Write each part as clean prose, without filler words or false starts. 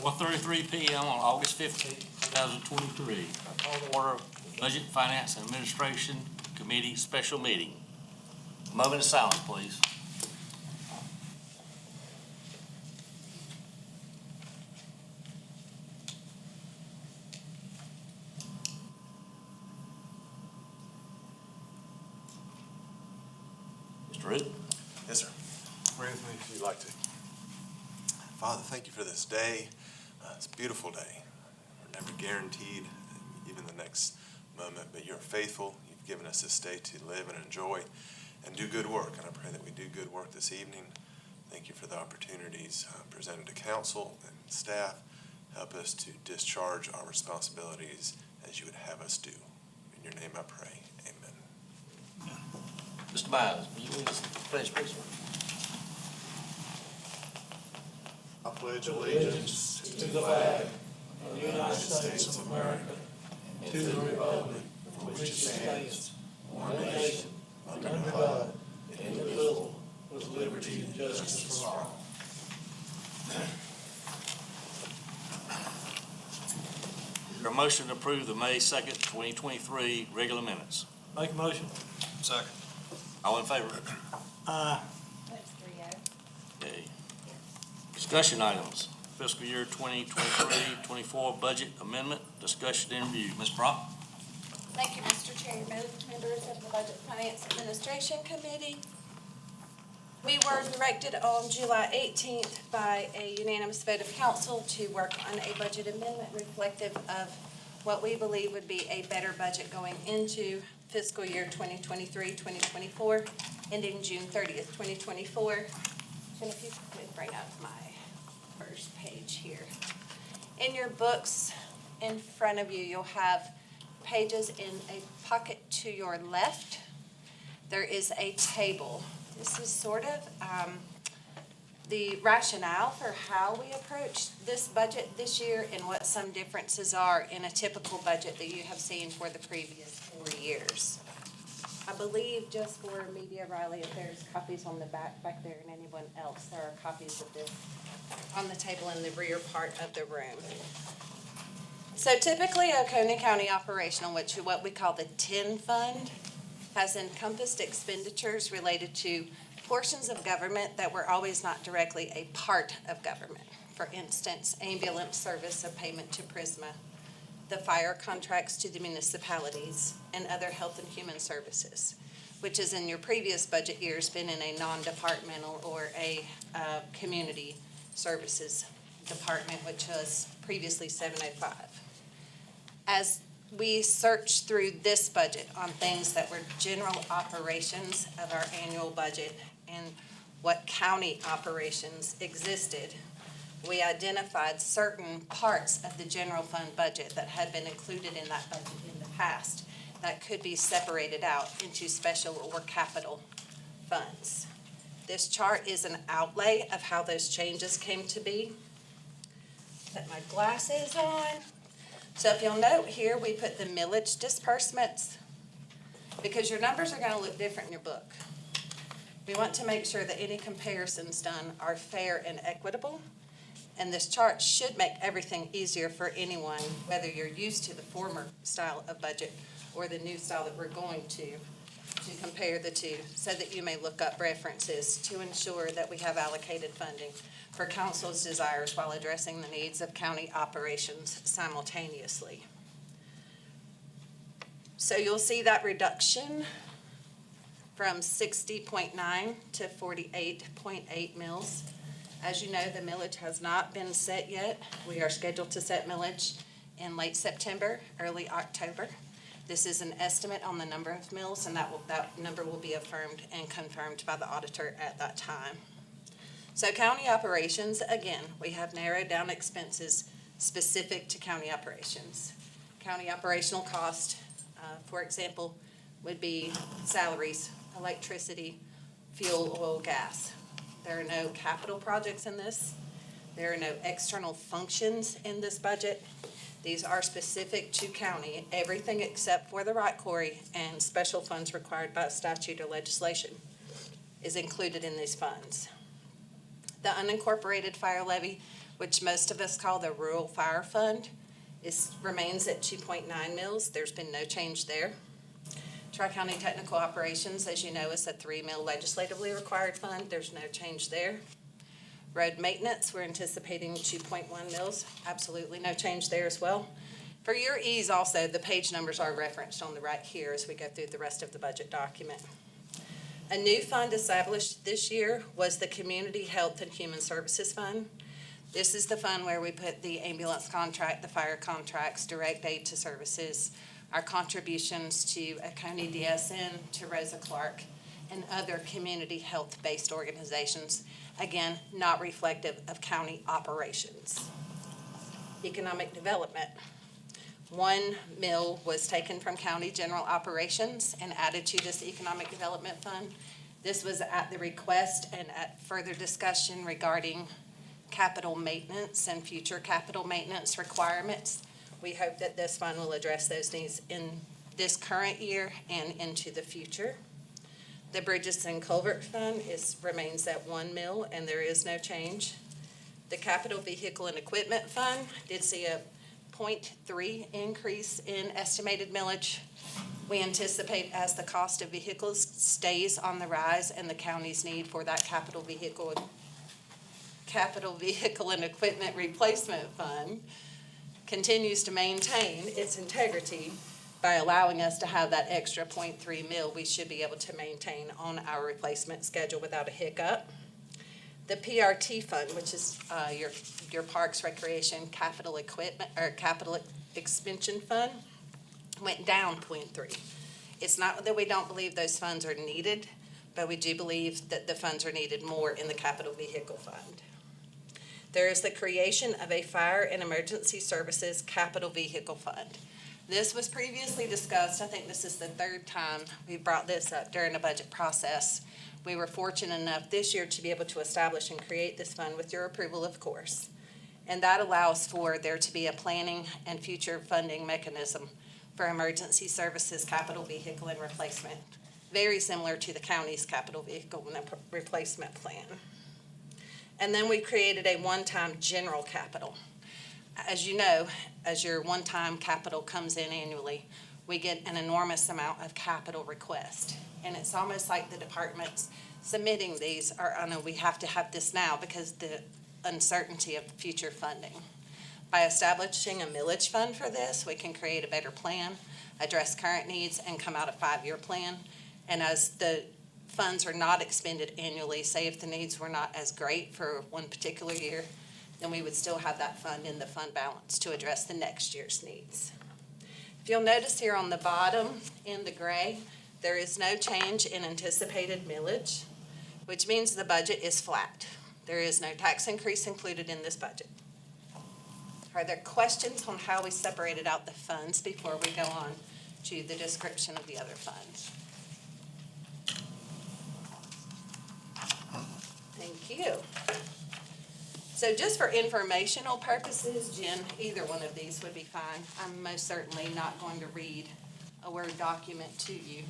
4:33 p.m. on August 15, 2023. Call to order Budget, Finance, and Administration Committee Special Meeting. Moment of silence, please. Mr. Root? Yes, sir. Pray with me if you'd like to. Father, thank you for this day. It's a beautiful day. We're never guaranteed even the next moment, but you're faithful. You've given us this day to live and enjoy and do good work. And I pray that we do good work this evening. Thank you for the opportunities presented to council and staff. Help us to discharge our responsibilities as you would have us do. In your name I pray. Amen. Mr. Miles, will you lead us in the pledge, please? I pledge allegiance to the flag of the United States of America and to the republic for which it stands, one nation, under God, indivisible, with liberty and justice for all. Is there a motion to approve the May 2nd, 2023 regular minutes? Make a motion. Second. All in favor? Aye. That's 3-0. Okay. Discussion items, fiscal year 2023-24 budget amendment, discussion and review. Ms. Brock? Thank you, Mr. Chairman, members of the Budget Finance Administration Committee. We were directed on July 18th by a unanimous vote of council to work on a budget amendment reflective of what we believe would be a better budget going into fiscal year 2023-2024, ending June 30th, 2024. And if you could bring up my first page here. In your books in front of you, you'll have pages in a pocket to your left. There is a table. This is sort of the rationale for how we approach this budget this year and what some differences are in a typical budget that you have seen for the previous 4 years. I believe just for Media Riley, if there's copies on the back there and anyone else, there are copies of this on the table in the rear part of the room. So typically Oconee County Operational, which is what we call the TIN Fund, has encompassed expenditures related to portions of government that were always not directly a part of government. For instance, ambulance service, a payment to Prisma, the fire contracts to the municipalities, and other health and human services, which is in your previous budget years been in a non-departmental or a community services department, which was previously 705. As we searched through this budget on things that were general operations of our annual budget and what county operations existed, we identified certain parts of the general fund budget that had been included in that budget in the past that could be separated out into special or capital funds. This chart is an outlay of how those changes came to be. Put my glasses on. So if you'll note here, we put the millage disbursements because your numbers are going to look different in your book. We want to make sure that any comparisons done are fair and equitable. And this chart should make everything easier for anyone, whether you're used to the former style of budget or the new style that we're going to compare the two so that you may look up references to ensure that we have allocated funding for council's desires while addressing the needs of county operations simultaneously. So you'll see that reduction from 60.9 to 48.8 mils. As you know, the millage has not been set yet. We are scheduled to set millage in late September, early October. This is an estimate on the number of mills, and that number will be affirmed and confirmed by the auditor at that time. So county operations, again, we have narrowed down expenses specific to county operations. County operational cost, for example, would be salaries, electricity, fuel, oil, gas. There are no capital projects in this. There are no external functions in this budget. These are specific to county, everything except for the right quarry and special funds required by statute or legislation is included in these funds. The unincorporated fire levy, which most of us call the Rural Fire Fund, remains at 2.9 mils. There's been no change there. Tri-County Technical Operations, as you know, is a 3 mil legislatively required fund. There's no change there. Road maintenance, we're anticipating 2.1 mils. Absolutely no change there as well. For your ease also, the page numbers are referenced on the right here as we go through the rest of the budget document. A new fund established this year was the Community Health and Human Services Fund. This is the fund where we put the ambulance contract, the fire contracts, direct aid to services, our contributions to Oconee DSN, to Rosa Clark, and other community health-based organizations, again, not reflective of county operations. Economic development. 1 mil was taken from county general operations and added to this economic development fund. This was at the request and at further discussion regarding capital maintenance and future capital maintenance requirements. We hope that this fund will address those needs in this current year and into the future. The Bridges and Culvert Fund remains at 1 mil, and there is no change. The Capital Vehicle and Equipment Fund did see a 0.3 increase in estimated millage. We anticipate as the cost of vehicles stays on the rise and the county's need for that capital vehicle and equipment replacement fund continues to maintain its integrity by allowing us to have that extra 0.3 mil, we should be able to maintain on our replacement schedule without a hiccup. The PRT fund, which is your Parks Recreation Capital Equipment or Capital Expansion Fund, went down 0.3. It's not that we don't believe those funds are needed, but we do believe that the funds are needed more in the Capital Vehicle Fund. There is the creation of a Fire and Emergency Services Capital Vehicle Fund. This was previously discussed. I think this is the third time we brought this up during the budget process. We were fortunate enough this year to be able to establish and create this fund with your approval, of course. And that allows for there to be a planning and future funding mechanism for emergency services, capital vehicle and replacement, very similar to the county's capital vehicle and replacement plan. And then we created a one-time general capital. As you know, as your one-time capital comes in annually, we get an enormous amount of capital requests. And it's almost like the departments submitting these are, oh no, we have to have this now because the uncertainty of future funding. By establishing a millage fund for this, we can create a better plan, address current needs, and come out a 5-year plan. And as the funds are not expended annually, say if the needs were not as great for one particular year, then we would still have that fund in the fund balance to address the next year's needs. If you'll notice here on the bottom in the gray, there is no change in anticipated millage, which means the budget is flat. There is no tax increase included in this budget. Are there questions on how we separated out the funds before we go on to the description of the other funds? Thank you. So just for informational purposes, Jen, either one of these would be fine. I'm most certainly not going to read a Word document to you.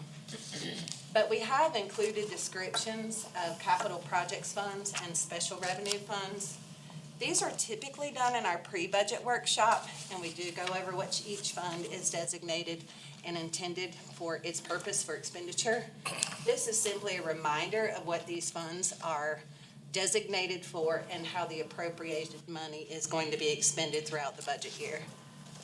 But we have included descriptions of capital projects funds and special revenue funds. These are typically done in our pre-budget workshop, and we do go over what each fund is designated and intended for its purpose for expenditure. This is simply a reminder of what these funds are designated for and how the appropriated money is going to be expended throughout the budget year.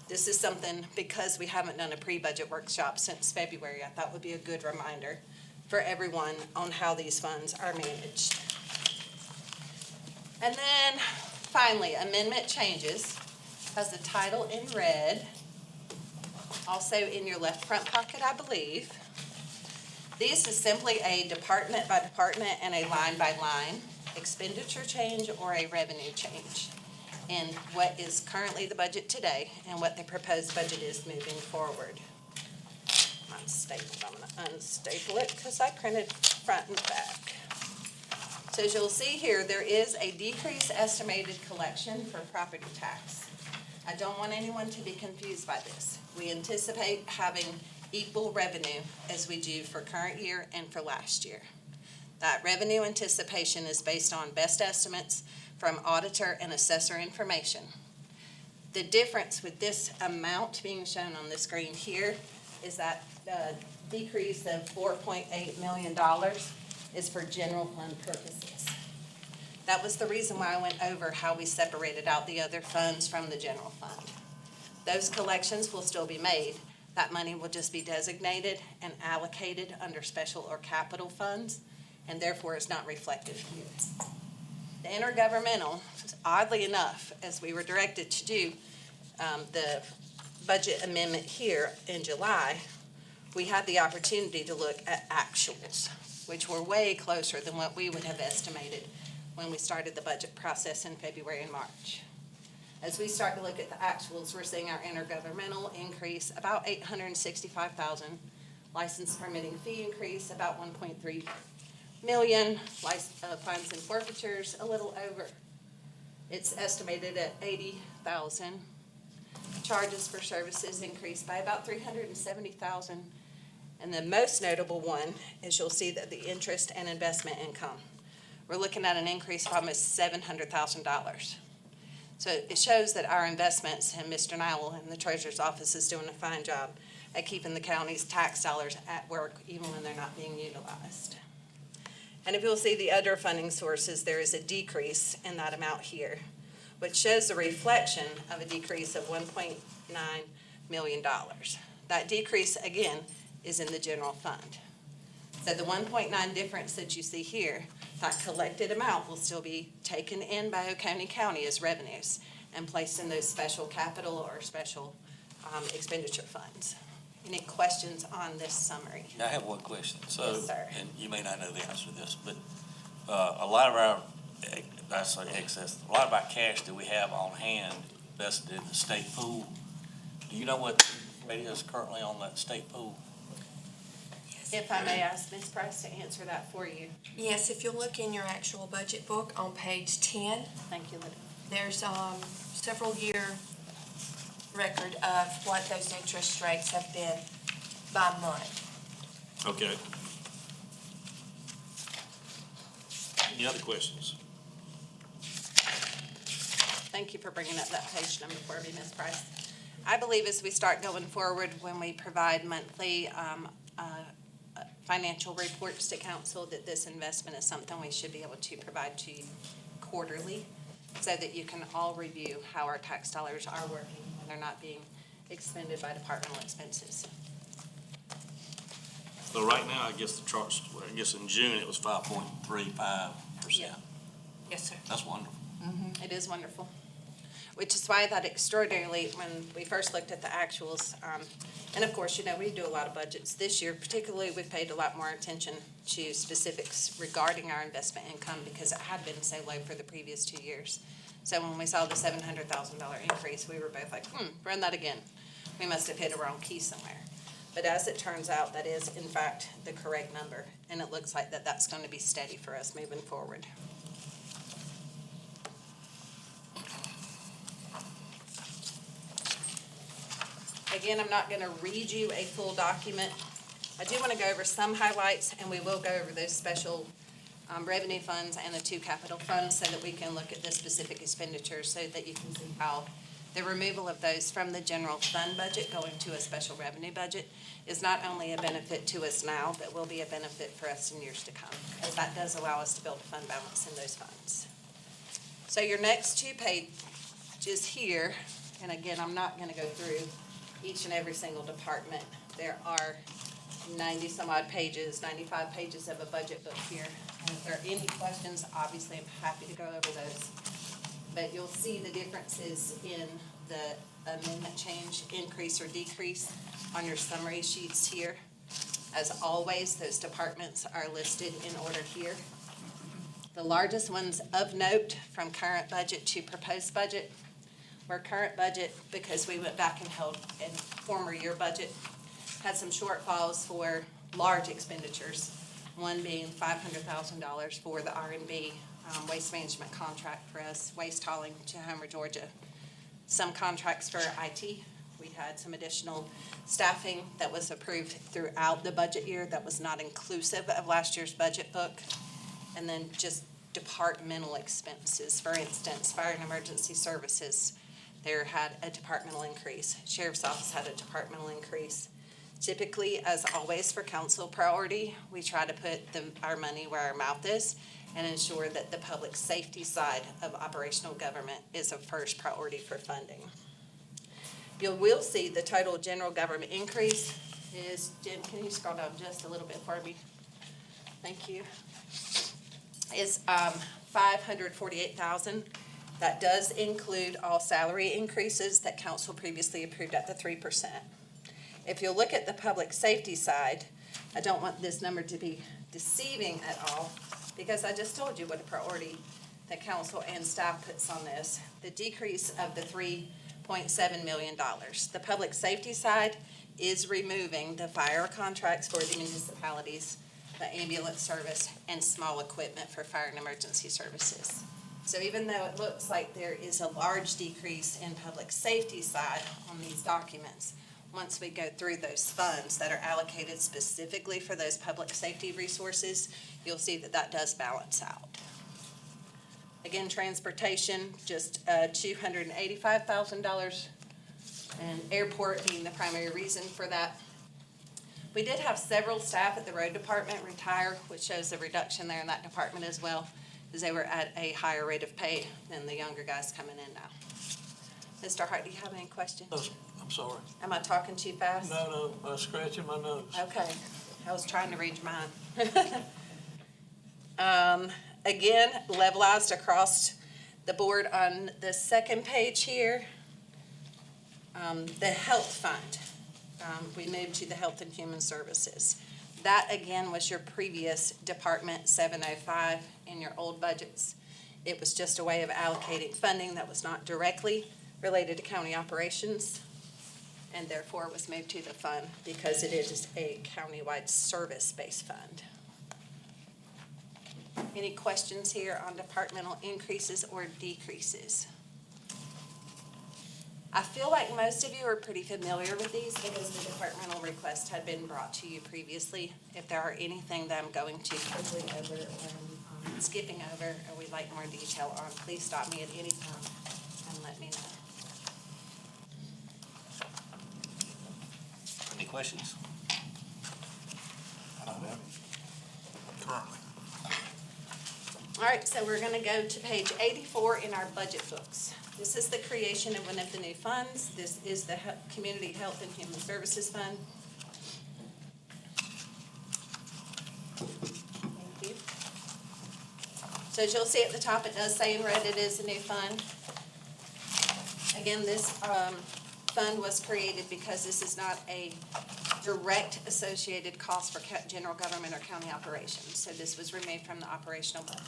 This is something, because we haven't done a pre-budget workshop since February, I thought would be a good reminder for everyone on how these funds are managed. And then finally, amendment changes has the title in red, also in your left front pocket, I believe. This is simply a department by department and a line by line expenditure change or a revenue change in what is currently the budget today and what the proposed budget is moving forward. Mine's stapled. I'm going to unstaple it because I printed front and back. So as you'll see here, there is a decreased estimated collection for property tax. I don't want anyone to be confused by this. We anticipate having equal revenue as we do for current year and for last year. That revenue anticipation is based on best estimates from auditor and assessor information. The difference with this amount being shown on the screen here is that the decrease of $4.8 million is for general fund purposes. That was the reason why I went over how we separated out the other funds from the general fund. Those collections will still be made. That money will just be designated and allocated under special or capital funds, and therefore is not reflected here. The intergovernmental, oddly enough, as we were directed to do the budget amendment here in July, we had the opportunity to look at actuals, which were way closer than what we would have estimated when we started the budget process in February and March. As we start to look at the actuals, we're seeing our intergovernmental increase about $865,000, license permitting fee increase about $1.3 million, fines and forfeitures a little over. It's estimated at $80,000. Charges for services increased by about $370,000. And the most notable one is you'll see that the interest and investment income. We're looking at an increase of almost $700,000. So it shows that our investments, and Mr. Nowell in the Treasurer's Office is doing a fine job at keeping the county's tax dollars at work even when they're not being utilized. And if you'll see the other funding sources, there is a decrease in that amount here, which shows the reflection of a decrease of $1.9 million. That decrease, again, is in the general fund. So the 1.9 difference that you see here, that collected amount will still be taken in by Oconee County as revenues and placed in those special capital or special expenditure funds. Any questions on this summary? Now, I have one question. So, Yes, sir. and you may not know the answer to this, but a lot of our, that's like excess, a lot of our cash that we have on hand invested in the state pool, do you know what the rate is currently on that state pool? If I may ask Ms. Price to answer that for you. Yes, if you look in your actual budget book on page 10, Thank you, Lydia. there's several year record of what those interest rates have been by month. Okay. Any other questions? Thank you for bringing up that page number for me, Ms. Price. I believe as we start going forward, when we provide monthly financial reports to council, that this investment is something we should be able to provide to you quarterly so that you can all review how our tax dollars are working when they're not being expended by departmental expenses. So right now, I guess the charts, I guess in June, it was 5.35%. Yeah. Yes, sir. That's wonderful. It is wonderful, which is why that extraordinarily, when we first looked at the actuals, and of course, you know, we do a lot of budgets. This year particularly, we've paid a lot more attention to specifics regarding our investment income because it had been so low for the previous 2 years. So when we saw the $700,000 increase, we were both like, run that again. We must have hit a wrong key somewhere. But as it turns out, that is in fact the correct number, and it looks like that's going to be steady for us moving forward. Again, I'm not going to read you a full document. I do want to go over some highlights, and we will go over those special revenue funds and the 2 capital funds so that we can look at the specific expenditures so that you can see how the removal of those from the general fund budget going to a special revenue budget is not only a benefit to us now, but will be a benefit for us in years to come, as that does allow us to build a fund balance in those funds. So your next 2 pages here, and again, I'm not going to go through each and every single department. There are 90 some odd pages, 95 pages of a budget book here. And if there are any questions, obviously I'm happy to go over those. But you'll see the differences in the amendment change, increase or decrease on your summary sheets here. As always, those departments are listed in order here. The largest ones of note from current budget to proposed budget were current budget, because we went back and held in former year budget, had some shortfalls for large expenditures, one being $500,000 for the R&B waste management contract for us, waste hauling to Homer, Georgia. Some contracts for IT. We had some additional staffing that was approved throughout the budget year that was not inclusive of last year's budget book. And then just departmental expenses. For instance, fire and emergency services, there had a departmental increase. Sheriff's office had a departmental increase. Typically, as always for council priority, we try to put our money where our mouth is and ensure that the public safety side of operational government is a first priority for funding. You will see the total general government increase is, Jim, can you scroll down just a little bit for me? Thank you. Is $548,000. That does include all salary increases that council previously approved at the 3%. If you look at the public safety side, I don't want this number to be deceiving at all, because I just told you what a priority the council and staff puts on this. The decrease of the $3.7 million. The public safety side is removing the fire contracts for the municipalities, the ambulance service, and small equipment for fire and emergency services. So even though it looks like there is a large decrease in public safety side on these documents, once we go through those funds that are allocated specifically for those public safety resources, you'll see that that does balance out. Again, transportation, just $285,000, and airport being the primary reason for that. We did have several staff at the road department retire, which shows a reduction there in that department as well, because they were at a higher rate of pay than the younger guys coming in now. Mr. Hart, do you have any questions? No, I'm sorry. Am I talking too fast? No, I'm scratching my nose. Okay, I was trying to read your mind. Again, levelized across the board on the second page here. The health fund, we moved to the Health and Human Services. That again was your previous Department 705 in your old budgets. It was just a way of allocating funding that was not directly related to county operations, and therefore was moved to the fund because it is a countywide service-based fund. Any questions here on departmental increases or decreases? I feel like most of you are pretty familiar with these because the departmental request had been brought to you previously. If there are anything that I'm going to quickly over or skipping over or we'd like more detail on, please stop me at any time and let me know. Any questions? Currently. All right, so we're gonna go to page 84 in our budget books. This is the creation of one of the new funds. This is the Community Health and Human Services Fund. Thank you. So as you'll see at the top, it does say in red it is a new fund. Again, this fund was created because this is not a direct associated cost for general government or county operations. So this was removed from the operational budget.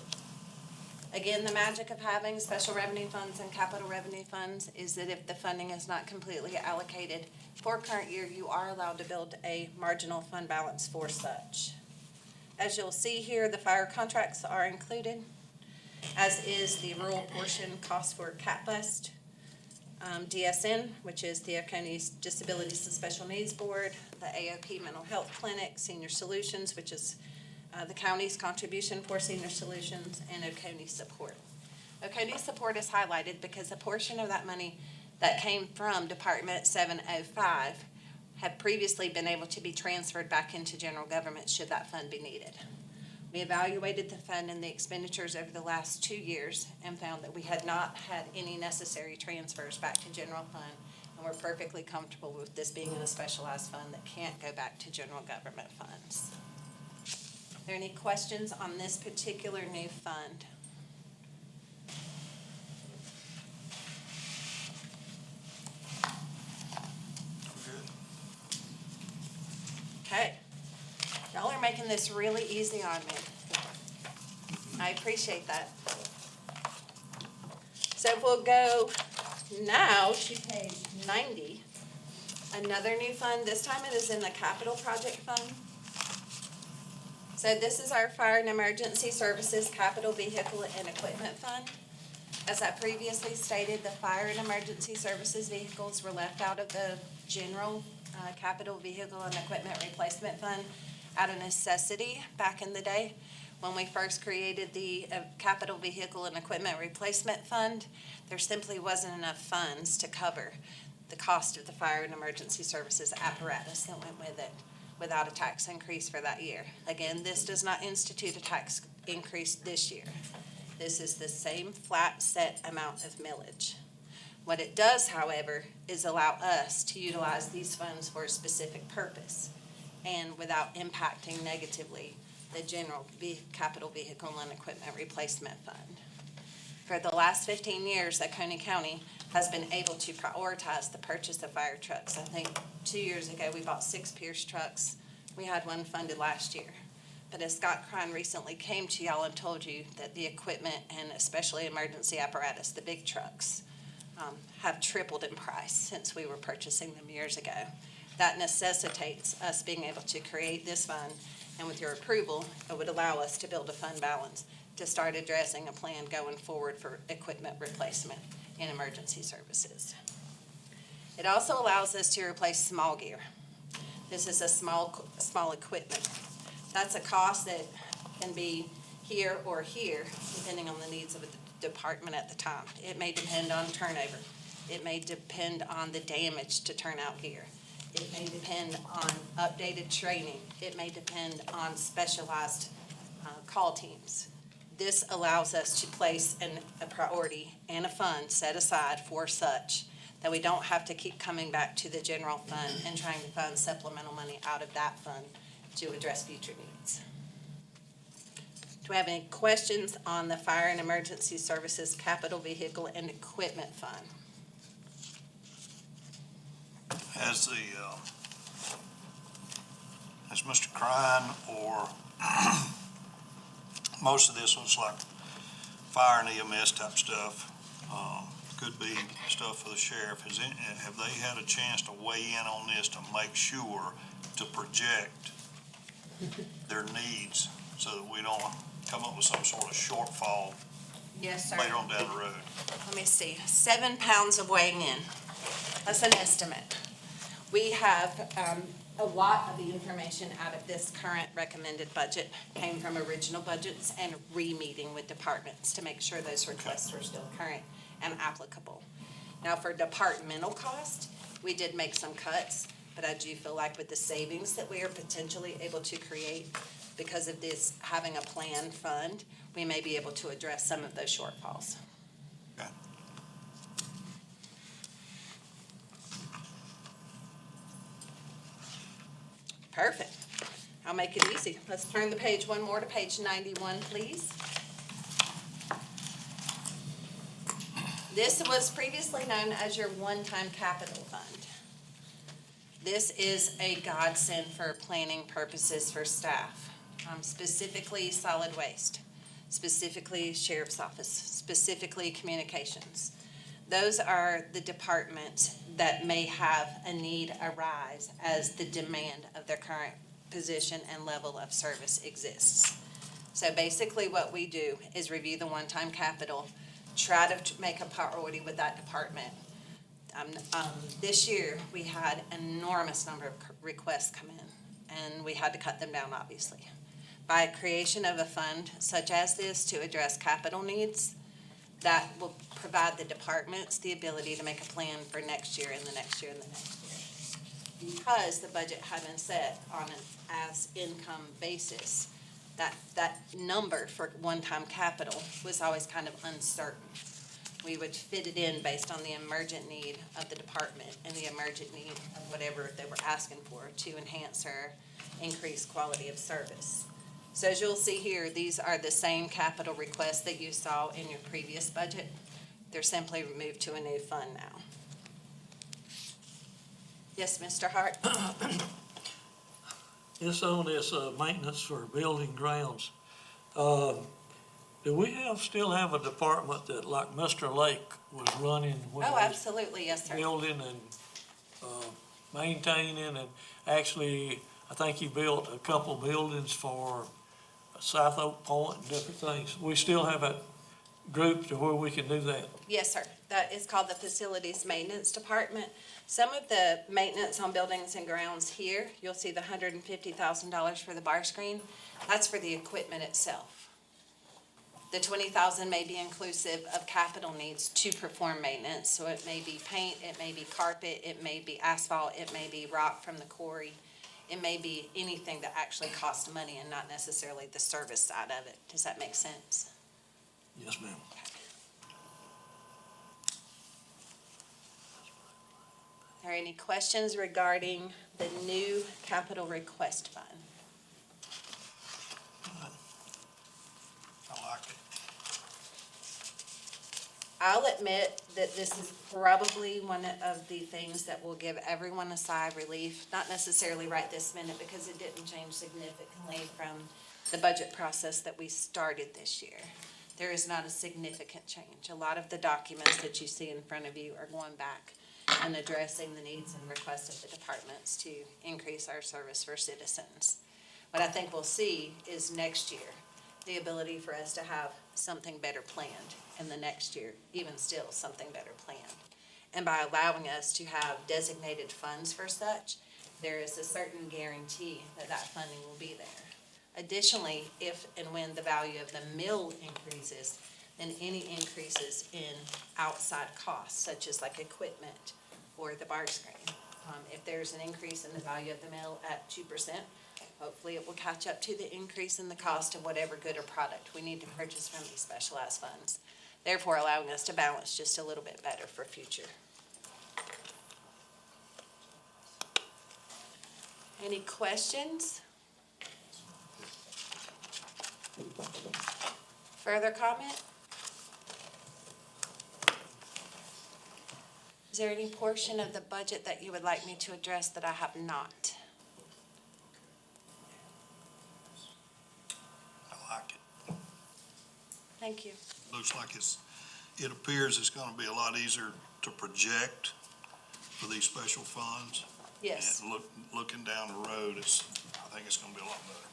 Again, the magic of having special revenue funds and capital revenue funds is that if the funding is not completely allocated for current year, you are allowed to build a marginal fund balance for such. As you'll see here, the fire contracts are included, as is the rural portion cost for CAT Bust, DSN, which is the Oconee Disabilities and Special Needs Board, the AOP Mental Health Clinic, Senior Solutions, which is the county's contribution for senior solutions, and Oconee Support. Oconee Support is highlighted because a portion of that money that came from Department 705 had previously been able to be transferred back into general government should that fund be needed. We evaluated the fund and the expenditures over the last 2 years and found that we had not had any necessary transfers back to general fund, and we're perfectly comfortable with this being in a specialized fund that can't go back to general government funds. Are there any questions on this particular new fund? Okay. Y'all are making this really easy on me. I appreciate that. So we'll go now to page 90. Another new fund. This time it is in the capital project fund. So this is our Fire and Emergency Services Capital Vehicle and Equipment Fund. As I previously stated, the Fire and Emergency Services vehicles were left out of the general Capital Vehicle and Equipment Replacement Fund out of necessity back in the day. When we first created the Capital Vehicle and Equipment Replacement Fund, there simply wasn't enough funds to cover the cost of the fire and emergency services apparatus that went with it without a tax increase for that year. Again, this does not institute a tax increase this year. This is the same flat set amount of millage. What it does, however, is allow us to utilize these funds for a specific purpose and without impacting negatively the general capital vehicle and equipment replacement fund. For the last 15 years, Oconee County has been able to prioritize the purchase of fire trucks. I think 2 years ago, we bought 6 Pierce trucks. We had one funded last year. But as Scott Crine recently came to y'all and told you that the equipment and especially emergency apparatus, the big trucks, have tripled in price since we were purchasing them years ago. That necessitates us being able to create this fund, and with your approval, it would allow us to build a fund balance to start addressing a plan going forward for equipment replacement in emergency services. It also allows us to replace small gear. This is a small equipment. That's a cost that can be here or here, depending on the needs of the department at the time. It may depend on turnover. It may depend on the damage to turnout gear. It may depend on updated training. It may depend on specialized call teams. This allows us to place a priority and a fund set aside for such that we don't have to keep coming back to the general fund and trying to fund supplemental money out of that fund to address future needs. Do we have any questions on the Fire and Emergency Services Capital Vehicle and Equipment Fund? Has Mr. Crine or most of this was like fire and EMS type stuff, could be stuff for the sheriff. Have they had a chance to weigh in on this to make sure to project their needs so that we don't come up with some sort of shortfall Yes, sir. later on down the road? Let me see, 7 pounds of weighing in. That's an estimate. We have a lot of the information out of this current recommended budget came from original budgets and re-meeting with departments to make sure those requests were still current and applicable. Now, for departmental cost, we did make some cuts, but I do feel like with the savings that we are potentially able to create because of this having a planned fund, we may be able to address some of those shortfalls. Okay. Perfect. I'll make it easy. Let's turn the page one more to page 91, please. This was previously known as your one-time capital fund. This is a godsend for planning purposes for staff, specifically solid waste, specifically sheriff's office, specifically communications. Those are the departments that may have a need arise as the demand of their current position and level of service exists. So basically what we do is review the one-time capital, try to make a priority with that department. This year, we had an enormous number of requests come in, and we had to cut them down, obviously. By creation of a fund such as this to address capital needs, that will provide the departments the ability to make a plan for next year and the next year and the next year. Because the budget had been set on an as-income basis, that number for one-time capital was always kind of uncertain. We would fit it in based on the emergent need of the department and the emergent need of whatever they were asking for to enhance or increase quality of service. So as you'll see here, these are the same capital requests that you saw in your previous budget. They're simply moved to a new fund now. Yes, Mr. Hart? It's on this maintenance for building grounds. Do we still have a department that, like Mr. Lake was running? when Oh, he was absolutely, yes, sir. Building and maintaining, and actually, I think he built a couple buildings for South Oak Point and different things. We still have a group to where we can do that. Yes, sir. that is called the Facilities Maintenance Department. Some of the maintenance on buildings and grounds here, you'll see the $150,000 for the bar screen. That's for the equipment itself. The $20,000 may be inclusive of capital needs to perform maintenance, so it may be paint, it may be carpet, it may be asphalt, it may be rock from the quarry. It may be anything that actually costs money and not necessarily the service side of it. Does that make sense? Yes, ma'am. Are there any questions regarding the new capital request fund? I like it. I'll admit that this is probably one of the things that will give everyone a sigh of relief, not necessarily right this minute because it didn't change significantly from the budget process that we started this year. There is not a significant change. A lot of the documents that you see in front of you are going back and addressing the needs and requests of the departments to increase our service for citizens. What I think we'll see is next year, the ability for us to have something better planned in the next year, even still something better planned. And by allowing us to have designated funds for such, there is a certain guarantee that that funding will be there. Additionally, if and when the value of the mill increases, then any increases in outside costs, such as like equipment or the bar screen. If there's an increase in the value of the mill at 2%, hopefully it will catch up to the increase in the cost of whatever good or product we need to purchase from these specialized funds, therefore allowing us to balance just a little bit better for future. Any questions? Further comment? Is there any portion of the budget that you would like me to address that I have not? I like it. Thank you. Looks like it appears it's gonna be a lot easier to project for these special funds. Yes. And looking down the road, I think it's gonna be a lot better.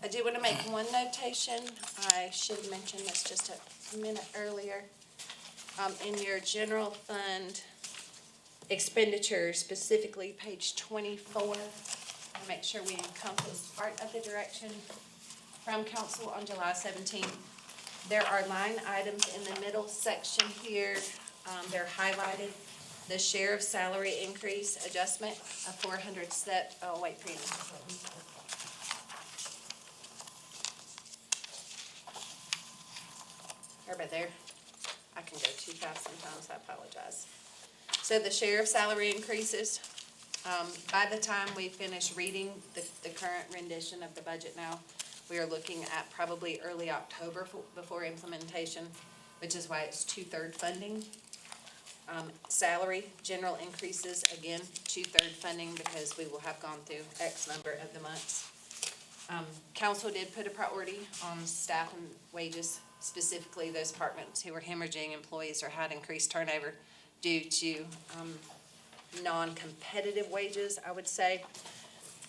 I do want to make one notation. I should have mentioned this just a minute earlier. In your general fund expenditures, specifically page 24, I make sure we encompass part of the direction from council on July 17th. There are line items in the middle section here. They're highlighted. The sheriff's salary increase adjustment of 400 step, oh, wait, premium. Right there. I can go too fast sometimes, I apologize. So the sheriff's salary increases, by the time we finish reading the current rendition of the budget now, we are looking at probably early October before implementation, which is why it's 2/3 funding. Salary, general increases, again, 2/3 funding because we will have gone through X number of the months. Council did put a priority on staff and wages, specifically those departments who were hemorrhaging employees or had increased turnover due to non-competitive wages, I would say.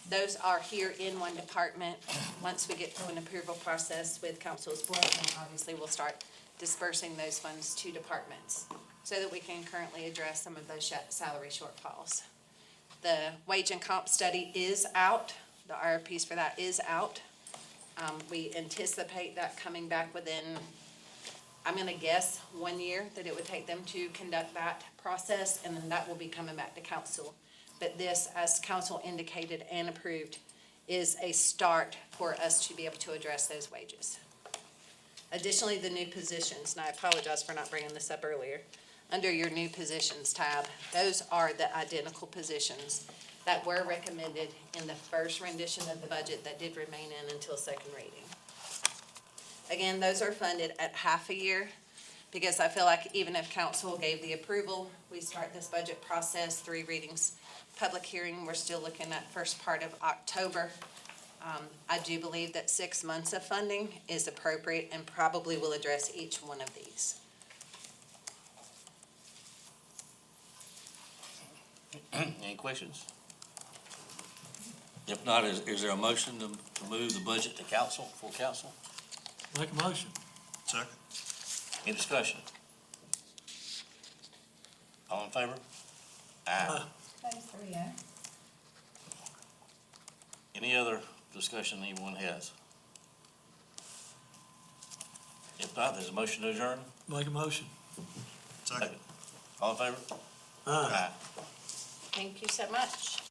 Those are here in one department. Once we get through an approval process with council's blessing, obviously we'll start dispersing those funds to departments so that we can currently address some of those salary shortfalls. The wage and comp study is out. The RFPs for that is out. We anticipate that coming back within, I'm gonna guess, 1 year that it would take them to conduct that process, and then that will be coming back to council. But this, as council indicated and approved, is a start for us to be able to address those wages. Additionally, the new positions, and I apologize for not bringing this up earlier, under your new positions tab, those are the identical positions that were recommended in the first rendition of the budget that did remain in until second reading. Again, those are funded at half a year, because I feel like even if council gave the approval, we start this budget process, 3 readings, public hearing, we're still looking at first part of October. I do believe that 6 months of funding is appropriate and probably will address each one of these. Any questions? If not, is there a motion to move the budget to council, full council? Make a motion. Second. Any discussion? All in favor? Aye. That is 3-0. Any other discussion anyone has? If not, there's a motion to adjourn. Make a motion. Second. All in favor? Aye. Thank you so much.